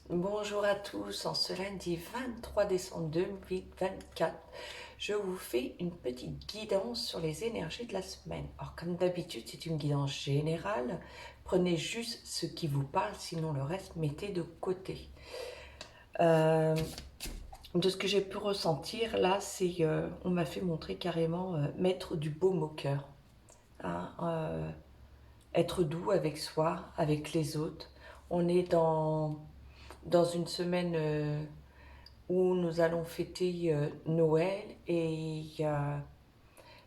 Bonjour à tous, en ce lundi 23 décembre 2024, je vous fais une petite guidance sur les énergies de la semaine. Alors comme d'habitude, c'est une guidance générale, prenez juste ce qui vous parle, sinon le reste, mettez de côté. De ce que j'ai pu ressentir, là, c'est on m'a fait montrer carrément mettre du baume au cœur. Hein, être doux avec soi, avec les autres. On est dans une semaine où nous allons fêter Noël et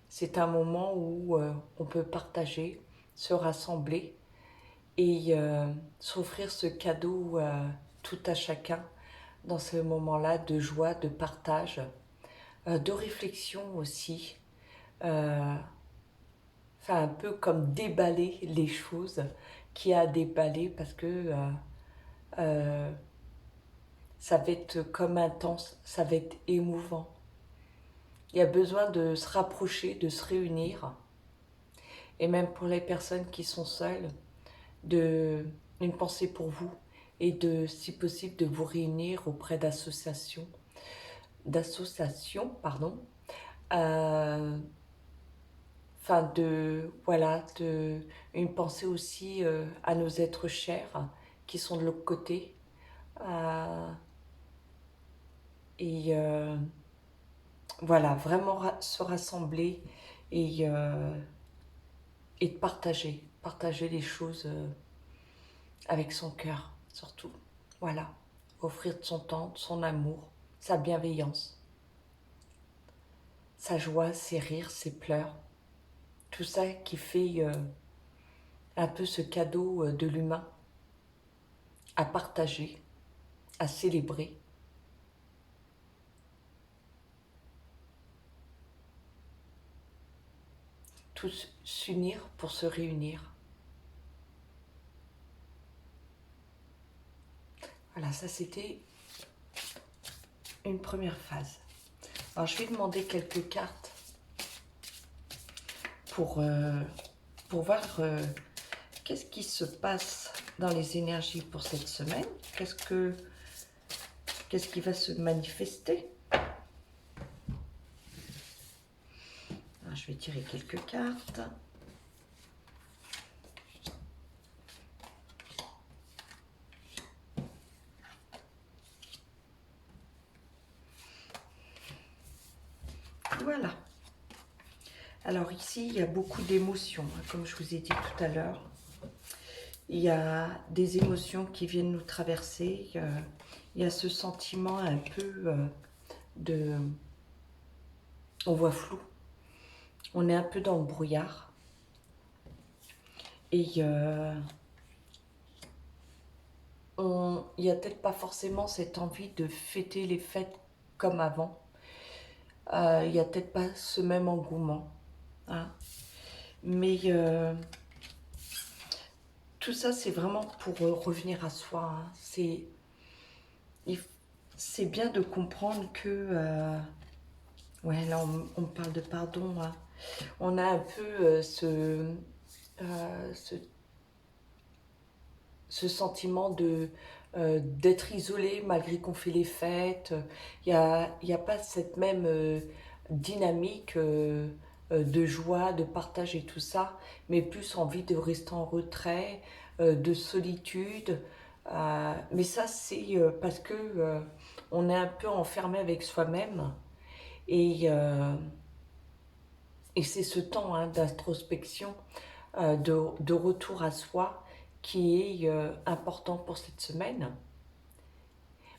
c'est un moment où on peut partager, se rassembler et s'offrir ce cadeau tout à chacun dans ce moment-là de joie, de partage, de réflexion aussi. Euh, Enfin, un peu comme déballer les choses qu'il y a à déballer parce que euh, ça va être comme intense, ça va être émouvant. Il y a besoin de se rapprocher, de se réunir, et même pour les personnes qui sont seules, de une pensée pour vous et de, si possible, de vous réunir auprès d'associations, euh, enfin de, voilà, de, une pensée aussi à nos êtres chers qui sont de l'autre côté, euh, et voilà, vraiment se rassembler et et de partager les choses avec son cœur, surtout. Voilà, offrir de son temps, de son amour, sa bienveillance, sa joie, ses rires, ses pleurs, tout ça qui fait un peu ce cadeau de l'humain à partager, à célébrer. Tous s'unir pour se réunir. Voilà, ça c'était une première phase. Alors je vais demander quelques cartes pour, euh, pour voir qu'est-ce qui se passe dans les énergies pour cette semaine. Qu'est-ce qui va se manifester. Alors, je vais tirer quelques cartes. Voilà. Alors ici, il y a beaucoup d'émotions, hein, comme je vous ai dit tout à l'heure. Il y a des émotions qui viennent nous traverser. Il y a ce sentiment un peu de... On voit flou. On est un peu dans le brouillard. Et il n'y a peut-être pas forcément cette envie de fêter les fêtes comme avant. Il n'y a peut-être pas ce même engouement. Hein. Mais tout ça, c'est vraiment pour revenir à soi. Hein. C'est bien de comprendre que... ouais, là, on parle de pardon. Hein. On a un peu euh, ce, ce sentiment de d'être isolé malgré qu'on fait les fêtes. Il y a pas cette même dynamique de joie, de partage et tout ça, mais plus envie de rester en retrait, de solitude. Mais ça, c'est parce que on est un peu enfermé avec soi-même et, euh, et c'est ce temps hein, d'introspection, de retour à soi qui est important pour cette semaine.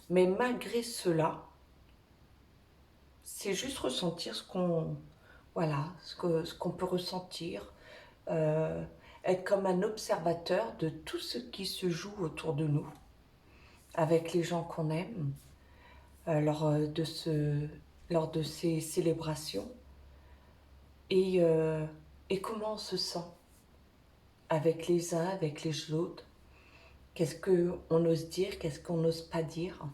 Mais malgré cela, c'est juste ressentir ce qu'on voilà, ce qu'on peut ressentir, euh, être comme un observateur de tout ce qui se joue autour de nous, avec les gens qu'on aime, lors de ces célébrations, et, euh, et comment on se sent avec les uns, avec les autres. Qu'est-ce qu'on ose dire, qu'est-ce qu'on n'ose pas dire?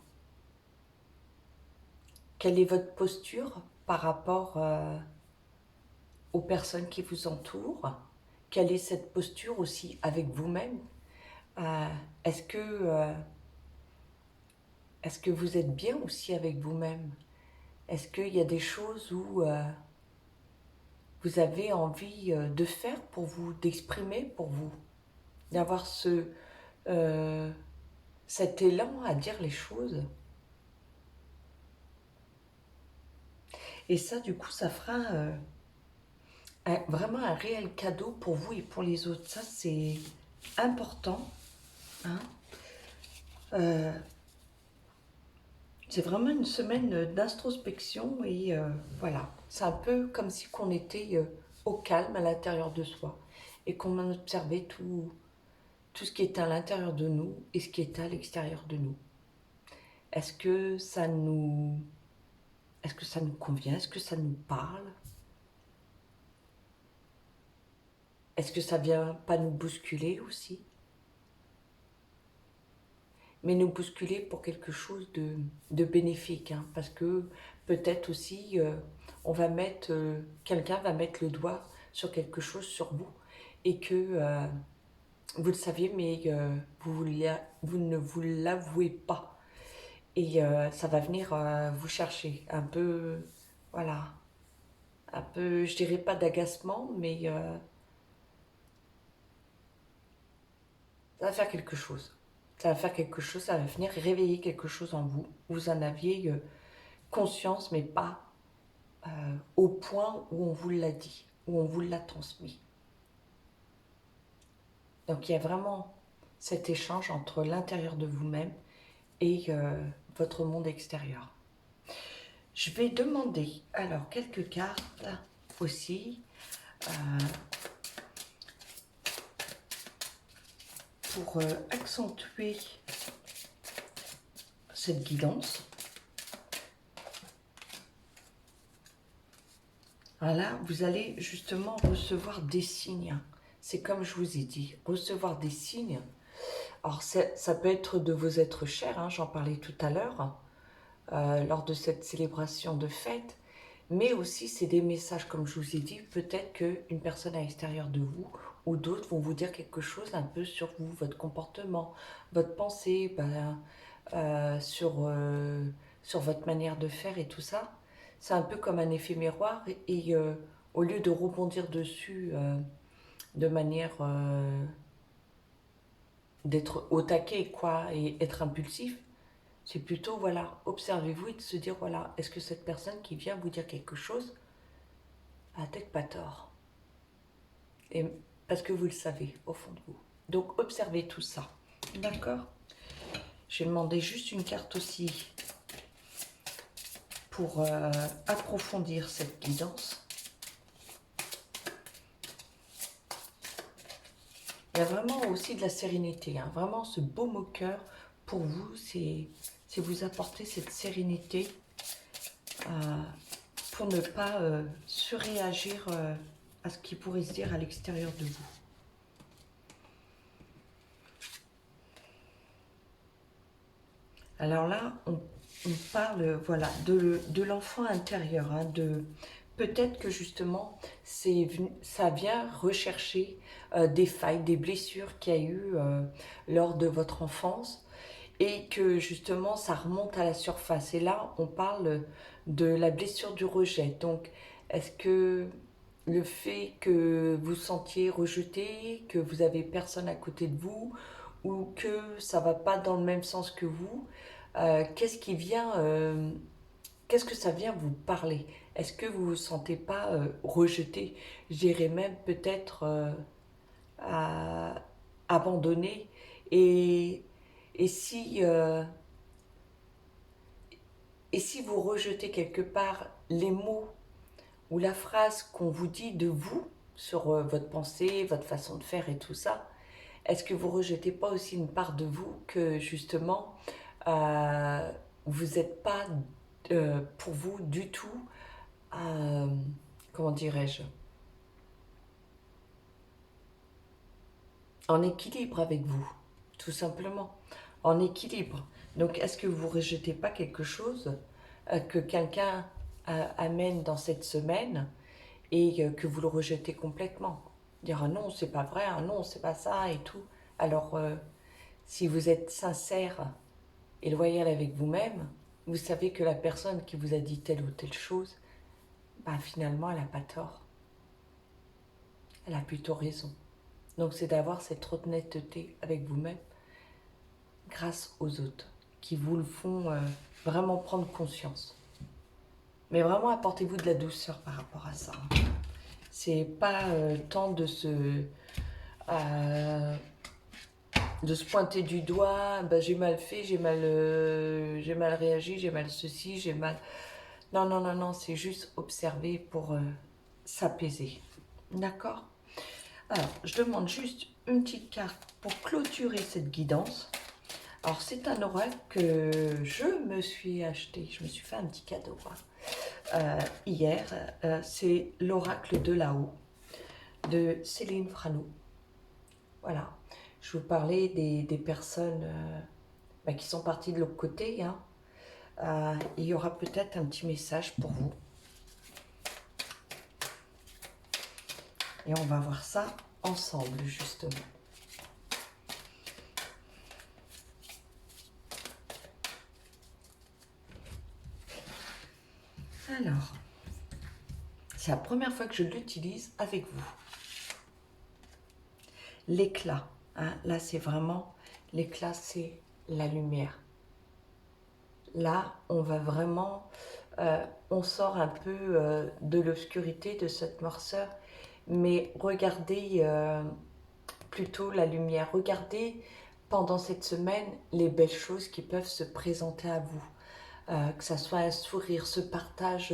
Quelle est votre posture par rapport aux personnes qui vous entourent? Quelle est cette posture aussi avec vous-même? Est-ce que Est-ce que vous êtes bien aussi avec vous-même? Est-ce qu'il y a des choses où vous avez envie de faire pour vous, d'exprimer pour vous, d'avoir euh, cet élan à dire les choses? Et ça, du coup, ça fera vraiment un réel cadeau pour vous et pour les autres. Ça, c'est important, hein. Euh, c'est vraiment une semaine d'introspection et voilà. C'est un peu comme si qu'on était au calme à l'intérieur de soi et qu'on observait tout ce qui est à l'intérieur de nous et ce qui est à l'extérieur de nous. Est-ce que ça nous, est-ce que ça nous convient? Est-ce que ça nous parle? Est-ce que ça vient pas nous bousculer aussi? Mais nous bousculer pour quelque chose de bénéfique, hein, parce que peut-être aussi on va mettre, quelqu'un va mettre le doigt sur quelque chose sur vous et que vous le saviez, mais vous ne vous l'avouez pas. Et ça va venir vous chercher un peu, voilà, un peu, je dirais pas d'agacement, mais ça va faire quelque chose. Ça va faire quelque chose, ça va venir réveiller quelque chose en vous. Vous en aviez conscience, mais pas au point où on vous l'a dit, où on vous l'a transmis. Donc il y a vraiment cet échange entre l'intérieur de vous-même et votre monde extérieur. Je vais demander alors quelques cartes aussi euh, pour accentuer cette guidance. Voilà, vous allez justement recevoir des signes. C'est comme je vous ai dit, recevoir des signes. Alors ça peut être de vos êtres chers, hein, j'en parlais tout à l'heure, lors de cette célébration de fête, mais aussi c'est des messages, comme je vous ai dit, peut-être qu'une personne à l'extérieur de vous ou d'autres vont vous dire quelque chose un peu sur vous, votre comportement, votre pensée, sur votre manière de faire et tout ça. C'est un peu comme un effet miroir et au lieu de rebondir dessus de manière d'être au taquet quoi et être impulsif, c'est plutôt voilà, observez-vous et de se dire voilà, est-ce que cette personne qui vient vous dire quelque chose a peut-être pas tort, et parce que vous le savez au fond de vous. Donc observez tout ça, d'accord? Je vais demander juste une carte aussi pour approfondir cette guidance. Il y a vraiment aussi de la sérénité, hein. Vraiment ce beau moqueur pour vous, c'est vous apporter cette sérénité pour ne pas surréagir à ce qui pourrait se dire à l'extérieur de vous. Alors là, on parle voilà, de l'enfant intérieur, hein, peut-être que justement, ça vient rechercher des failles, des blessures qu'il y a eu lors de votre enfance et que justement, ça remonte à la surface. Et là, on parle de la blessure du rejet. Donc, est-ce que le fait que vous sentiez rejeté, que vous avez personne à côté de vous, ou que ça va pas dans le même sens que vous, qu'est-ce qui vient, qu'est-ce que ça vient vous parler? Est-ce que vous vous sentez pas rejeté? J'irais même peut-être à abandonné. Et, et si et si vous rejetez quelque part les mots ou la phrase qu'on vous dit de vous sur votre pensée, votre façon de faire et tout ça, est-ce que vous rejetez pas aussi une part de vous que justement euh, vous n'êtes pas pour vous du tout, euh, comment dirais-je, en équilibre avec vous, tout simplement, en équilibre. Donc est-ce que vous rejetez pas quelque chose que quelqu'un amène dans cette semaine et que vous le rejetez complètement? Dire ah non, c'est pas vrai, ah non, c'est pas ça et tout. Alors si vous êtes sincère et loyal avec vous-même, vous savez que la personne qui vous a dit telle ou telle chose, bah, finalement, elle n'a pas tort. Elle a plutôt raison. Donc c'est d'avoir cette honnêteté avec vous-même grâce aux autres qui vous le font vraiment prendre conscience. Mais vraiment apportez-vous de la douceur par rapport à ça. C'est pas tant de se pointer du doigt, bah, j'ai mal fait, j'ai mal réagi, j'ai mal ceci, j'ai mal... Non, non, non, non, c'est juste observer pour s'apaiser. D'accord? Alors, je demande juste une petite carte pour clôturer cette guidance. Alors, c'est un oracle que je me suis acheté, je me suis fait un petit cadeau hier. C'est l'oracle de là-haut de Céline Franoux. Voilà, je vous parlais des personnes qui sont parties de l'autre côté. Hein. Il y aura peut-être un petit message pour vous. Et on va voir ça ensemble, justement. Alors, c'est la première fois que je l'utilise avec vous. L'éclat, hein, là c'est vraiment, l'éclat c'est la lumière. Là, on va vraiment, on sort un peu de l'obscurité, de cette noirceur, mais regardez plutôt la lumière. Regardez pendant cette semaine les belles choses qui peuvent se présenter à vous. Que ça soit un sourire, ce partage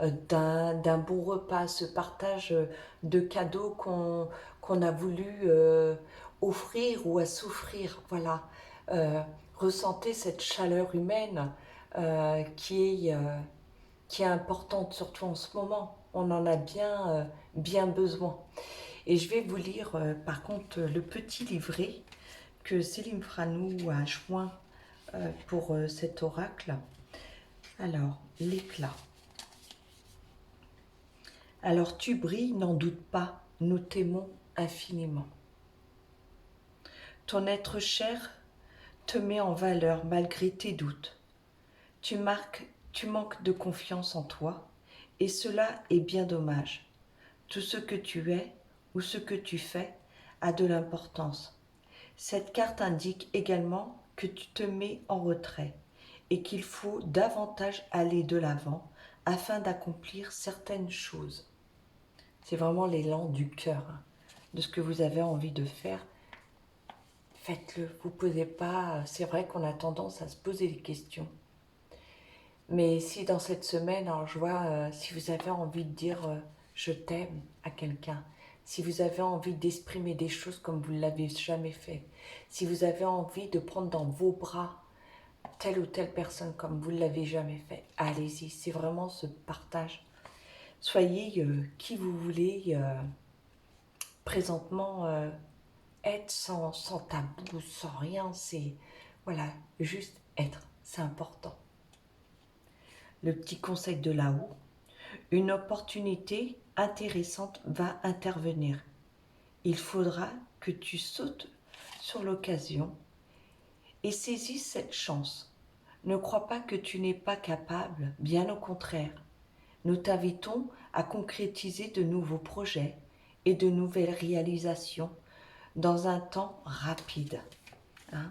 d'un bon repas, ce partage de cadeaux qu'on a voulu offrir ou à souffrir. Voilà. Ressentez cette chaleur humaine qui est importante, surtout en ce moment. On en a bien besoin. Et je vais vous lire par contre le petit livret que Céline Franoux a joint pour cet oracle. Alors, l'éclat. Alors tu brilles, n'en doute pas, nous t'aimons infiniment. Ton être cher te met en valeur malgré tes doutes. Tu manques de confiance en toi, et cela est bien dommage. Tout ce que tu es ou ce que tu fais a de l'importance. Cette carte indique également que tu te mets en retrait et qu'il faut davantage aller de l'avant afin d'accomplir certaines choses. C'est vraiment l'élan du cœur, hein, de ce que vous avez envie de faire. Faites-le, vous ne posez pas... C'est vrai qu'on a tendance à se poser des questions. Mais si dans cette semaine, alors je vois, si vous avez envie de dire je t'aime à quelqu'un, si vous avez envie d'exprimer des choses comme vous ne l'avez jamais fait, si vous avez envie de prendre dans vos bras telle ou telle personne comme vous ne l'avez jamais fait, allez-y, c'est vraiment ce partage. Soyez qui vous voulez présentement être sans tabou, sans rien, c'est voilà, juste être, c'est important. Le petit conseil de là-haut, une opportunité intéressante va intervenir. Il faudra que tu sautes sur l'occasion et saisisses cette chance. Ne crois pas que tu n'es pas capable, bien au contraire. Nous t'invitons à concrétiser de nouveaux projets et de nouvelles réalisations dans un temps rapide. Hein?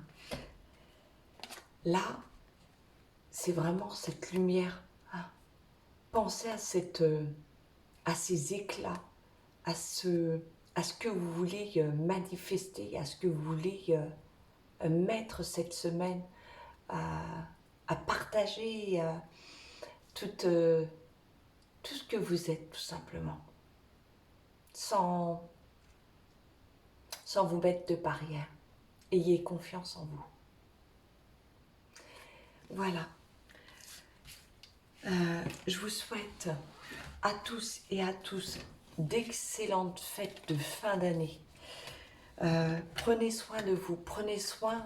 Là, c'est vraiment cette lumière. Hein? Pensez à ces éclats, à ce que vous voulez manifester, à ce que vous voulez mettre cette semaine, à partager tout ce que vous êtes, tout simplement, sans vous mettre de barrière. Ayez confiance en vous. Voilà. Je vous souhaite à tous et à tous d'excellentes fêtes de fin d'année. Prenez soin de vous, prenez soin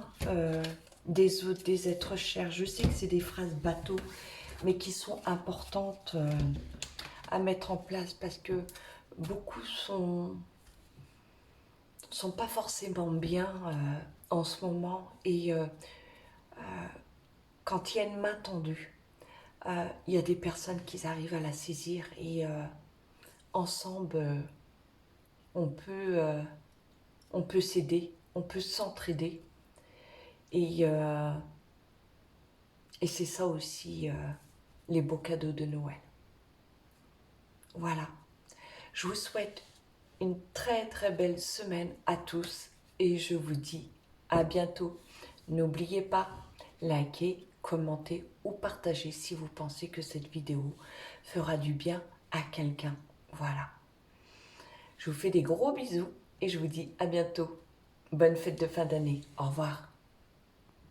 des autres, des êtres chers. Je sais que c'est des phrases bateau, mais qui sont importantes à mettre en place parce que beaucoup sont pas forcément bien en ce moment et quand il y a une main tendue, il y a des personnes qui arrivent à la saisir et ensemble, on peut, euh, on peut s'aider, on peut s'entraider. Et, euh, et c'est ça aussi les beaux cadeaux de Noël. Voilà. Je vous souhaite une très très belle semaine à tous et je vous dis à bientôt. N'oubliez pas, likez, commentez ou partagez si vous pensez que cette vidéo fera du bien à quelqu'un. Voilà. Je vous fais des gros bisous et je vous dis à bientôt. Bonne fête de fin d'année. Au revoir.